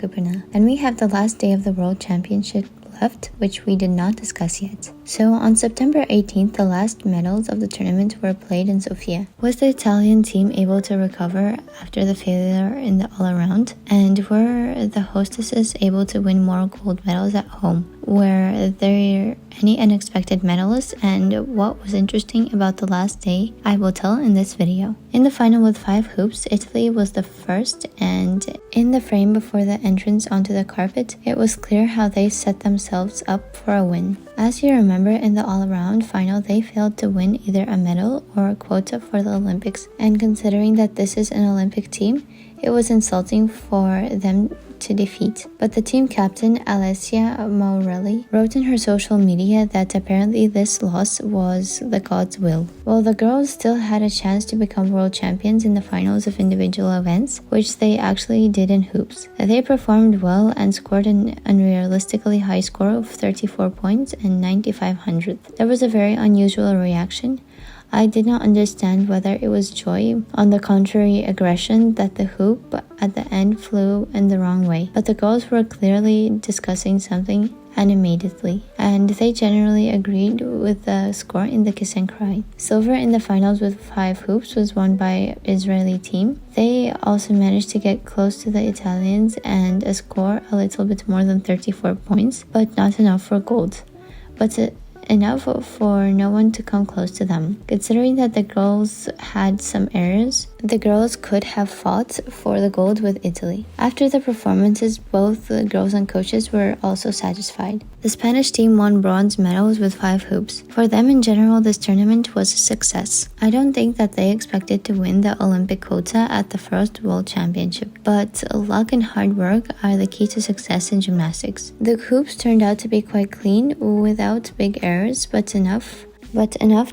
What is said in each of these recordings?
KrupinA, and we have the last day of the World Championship left, which we did not discuss yet. So on September 18th, the last medals of the tournament were played in Sofia. Was the Italian team able to recover after the failure in the all-around? And were the hostesses able to win more gold medals at home? Were there any unexpected medalists? And what was interesting about the last day, I will tell in this video. In the final with 5 hoops, Italy was the first, and in the frame before the entrance onto the carpet, it was clear how they set themselves up for a win. As you remember, in the all-around final, they failed to win either a medal or a quota for the Olympics, and considering that this is an Olympic team, it was insulting for them to defeat. But the team captain, Alessia Morelli, wrote in her social media that apparently this loss was the God's will. Well, the girls still had a chance to become world champions in the finals of individual events, which they actually did in hoops. They performed well and scored an unrealistically high score of 34 points and 9,500. There was a very unusual reaction. I did not understand whether it was joy, on the contrary aggression, that the hoop at the end flew in the wrong way. But the girls were clearly discussing something animatedly, and they generally agreed with the score in the kiss and cry. Silver in the finals with 5 hoops was won by Israeli team. They also managed to get close to the Italians and a score a little bit more than 34 points, but not enough for gold. But enough for no one to come close to them. Considering that the girls had some errors, the girls could have fought for the gold with Italy. After the performances, both the girls and coaches were also satisfied. The Spanish team won bronze medals with 5 hoops. For them in general, this tournament was a success. I don't think that they expected to win the Olympic quota at the first World Championship, but luck and hard work are the key to success in gymnastics. The hoops turned out to be quite clean, without big errors, but enough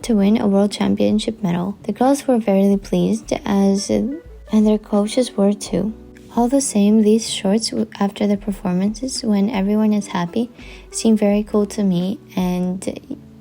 to win a World Championship medal. The girls were very pleased, and their coaches were too. All the same, these shorts after the performances, when everyone is happy, seem very cool to me, and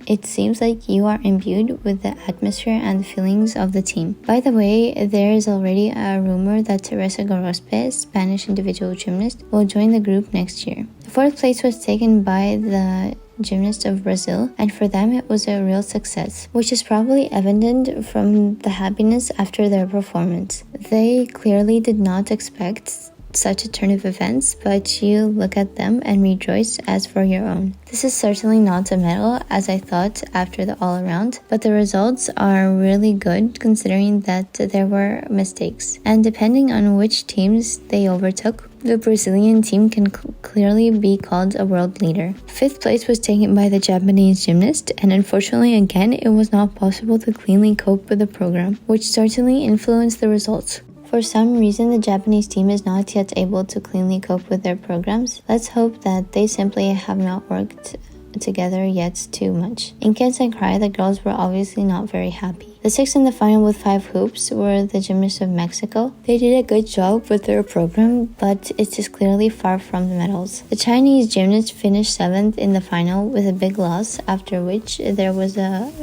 it seems like you are imbued with the atmosphere and the feelings of the team. By the way, there is already a rumor that Teresa Gorospe, Spanish individual gymnast, will join the group next year. The 4th place was taken by the gymnast of Brazil, and for them it was a real success, which is probably evident from the happiness after their performance. They clearly did not expect such a turn of events, but you look at them and rejoice as for your own. This is certainly not a medal as I thought after the all-around, but the results are really good considering that there were mistakes, and depending on which teams they overtook, the Brazilian team can clearly be called a world leader. 5th place was taken by the Japanese gymnast, and unfortunately again it was not possible to cleanly cope with the program, which certainly influenced the results. For some reason, the Japanese team is not yet able to cleanly cope with their programs. Let's hope that they simply have not worked together yet too much. In kiss and cry, the girls were obviously not very happy. The 6th in the final with 5 hoops were the gymnasts of Mexico. They did a good job with their program, but it is clearly far from the medals. The Chinese gymnast finished 7th in the final with a big loss, after which there was a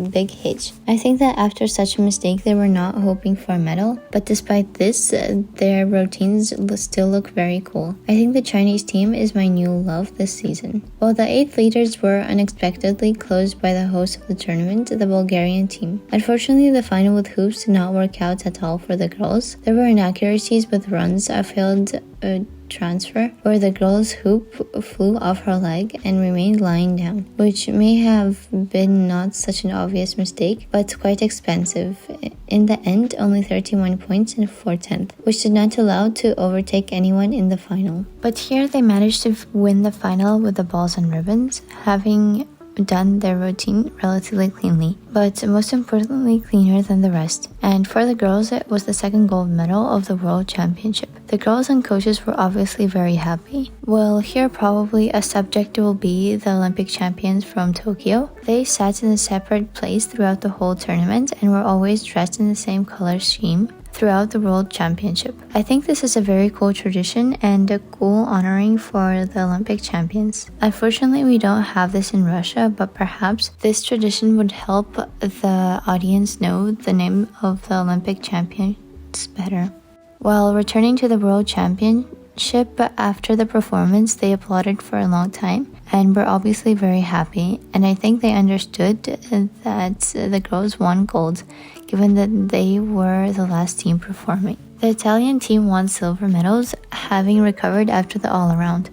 big hitch. I think that after such a mistake they were not hoping for a medal, but despite this, their routines still look very cool. I think the Chinese team is my new love this season. While the 8th leaders were unexpectedly closed by the host of the tournament, the Bulgarian team. Unfortunately, the final with hoops did not work out at all for the girls. There were inaccuracies with runs, a failed transfer where the girl's hoop flew off her leg and remained lying down, which may have been not such an obvious mistake, but quite expensive. In the end, only 31 points and 4/10, which did not allow to overtake anyone in the final. But here they managed to win the final with the balls and ribbons, having done their routine relatively cleanly, but most importantly cleaner than the rest. And for the girls, it was the 2nd gold medal of the World Championship. The girls and coaches were obviously very happy. Well, here probably a subject will be the Olympic champions from Tokyo. They sat in a separate place throughout the whole tournament and were always dressed in the same color scheme throughout the World Championship. I think this is a very cool tradition and a cool honoring for the Olympic champions. Unfortunately, we don't have this in Russia, but perhaps this tradition would help the audience know the name of the Olympic champions better. While returning to the World Championship, championship, after the performance, they applauded for a long time and were obviously very happy. And I think they understood that the girls won gold, given that they were the last team performing. The Italian team won silver medals, having recovered after the all-around,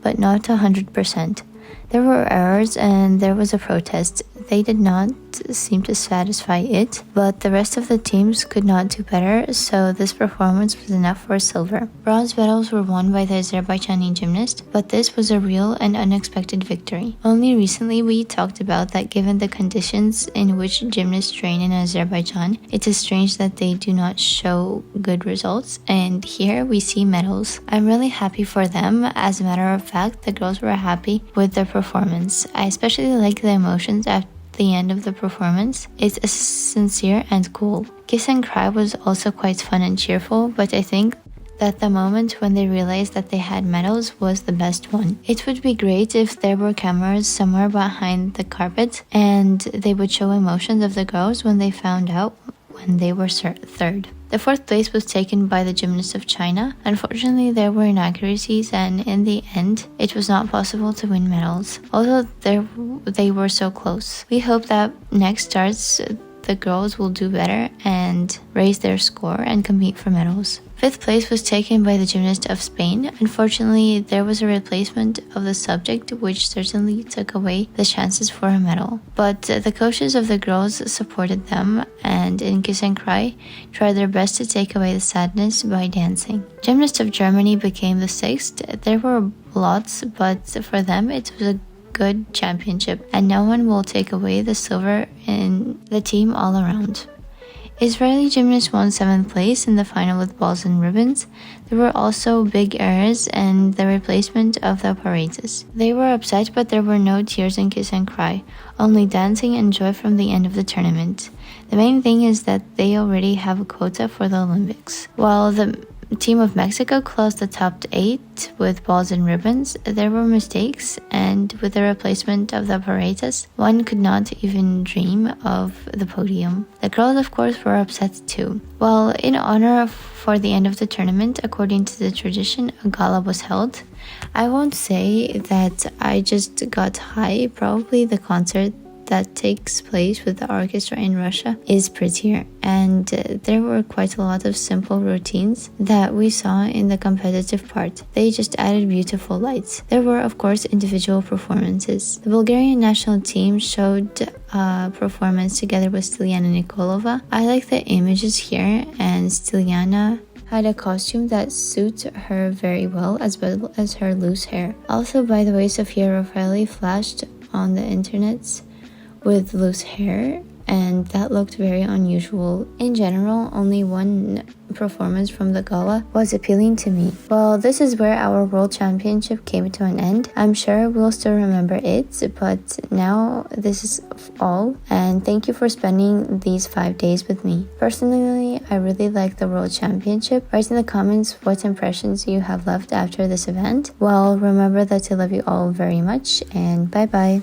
but not 100%. There were errors and there was a protest. They did not seem to satisfy it, but the rest of the teams could not do better, so this performance was enough for silver. Bronze medals were won by the Azerbaijani gymnast, but this was a real and unexpected victory. Only recently we talked about that given the conditions in which gymnasts train in Azerbaijan, it is strange that they do not show good results, and here we see medals. I'm really happy for them. As a matter of fact, the girls were happy with their performance. I especially like the emotions after the end of the performance. It's sincere and cool. Kiss and Cry was also quite fun and cheerful, but I think that the moment when they realized that they had medals was the best one. It would be great if there were cameras somewhere behind the carpet and they would show emotions of the girls when they found out when they were third. The fourth place was taken by the gymnasts of China. Unfortunately, there were inaccuracies and in the end, it was not possible to win medals, although they were so close. We hope that next starts, the girls will do better and raise their score and compete for medals. Fifth place was taken by the gymnast of Spain. Unfortunately, there was a replacement of the subject, which certainly took away the chances for a medal. But the coaches of the girls supported them and in Kiss and Cry tried their best to take away the sadness by dancing. Gymnast of Germany became the sixth. There were lots, but for them it was a good championship and no one will take away the silver in the team all around. Israeli gymnasts won 7th place in the final with balls and ribbons. There were also big errors and the replacement of the apparatus. They were upset, but there were no tears in Kiss and Cry, only dancing and joy from the end of the tournament. The main thing is that they already have a quota for the Olympics. While the team of Mexico closed the top 8 with balls and ribbons, there were mistakes, and with the replacement of the apparatus, one could not even dream of the podium. The girls, of course, were upset too. Well, in honor for the end of the tournament, according to the tradition, a gala was held. I won't say that I just got high. Probably the concert that takes place with the orchestra in Russia is prettier, and there were quite a lot of simple routines that we saw in the competitive part. They just added beautiful lights. There were, of course, individual performances. The Bulgarian national team showed a performance together with Stiliana Nikolova. I like the images here, and Stiliana had a costume that suits her very well, as her loose hair. Also, by the way, Sofia Raffaelli flashed on the internets with loose hair, and that looked very unusual. In general, only one performance from the gala was appealing to me. Well, this is where our World Championship came to an end. I'm sure we'll still remember it, but now this is all, and thank you for spending these 5 days with me. Personally, I really like the World Championship. Write in the comments what impressions you have left after this event. Well, remember that I love you all very much, and bye bye.